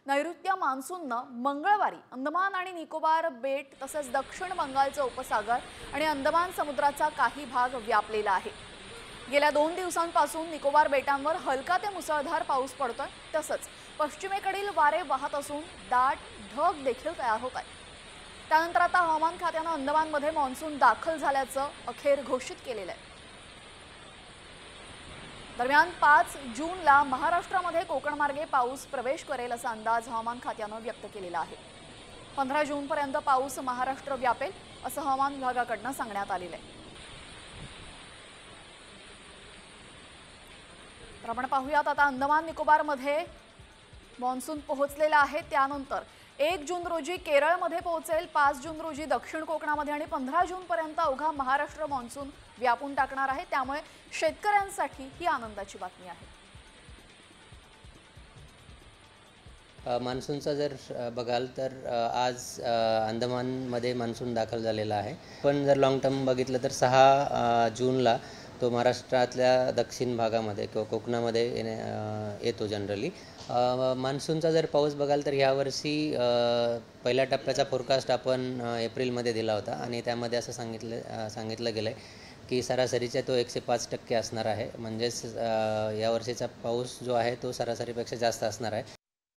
नैऋत्य मान्सूननं मंगळवारी अंदमान आणि निकोबार बेट तसंच दक्षिण बंगालचं उपसागर आणि अंदमान समुद्राचा काही भाग व्यापलेला आहे। गेल्या 2 दिवसांपासून निकोबार बेटांवर हलका ते मुसळधार पाऊस पडतोय। तसंच पश्चिमेकडील वारे वाहत असून दाट ढग देखील तयार होत आहे। त्यानंतर आता हवामान खात्यानं अंदमानमध्ये मान्सून दाखल झाल्याचं अखेर घोषित केलेलं आहे। दरम्यान 5 जूनला महाराष्ट्रामध्ये कोकण मार्गे पाऊस प्रवेश करेल असा अंदाज हवामान खात्यानं व्यक्त केलेला आहे। 15 जूनपर्यंत पाऊस महाराष्ट्र व्यापेल असं हवामान विभागाकडून सांगण्यात आलेलं आहे। तर आपण पाहूयात आता अंदमान निकोबारमध्ये मान्सून पोहोचलेला आहे। त्यानंतर 1 जून रोजी केरळमध्ये पोहोचेल, 5 जून रोजी दक्षिण कोकणामध्ये आणि 15 जूनपर्यंत अवघा महाराष्ट्र मान्सून व्यापून टाकणार आहे। त्यामुळे शेतकऱ्यांसाठी ही आनंदाची बातमी आहे। मान्सूनचा जर बघाल तर आज अंदमानमध्ये मान्सून दाखल झालेला आहे। पण जर लॉंग टर्म बघितलं तर 6 जूनला तो महाराष्ट्रातल्या दक्षिण भागामध्ये किंवा कोकणामध्ये येतो जनरली। मान्सूनचा जर पाऊस बघाल तर यावर्षी पहिल्या टप्प्याचा फोरकास्ट आपण एप्रिलमध्ये दिला होता आणि त्यामध्ये असं सांगितलं गेलं आहे की सरासरीचा तो 105% असणार आहे। म्हणजेच यावर्षीचा पाऊस जो आहे तो सरासरीपेक्षा जास्त असणार आहे।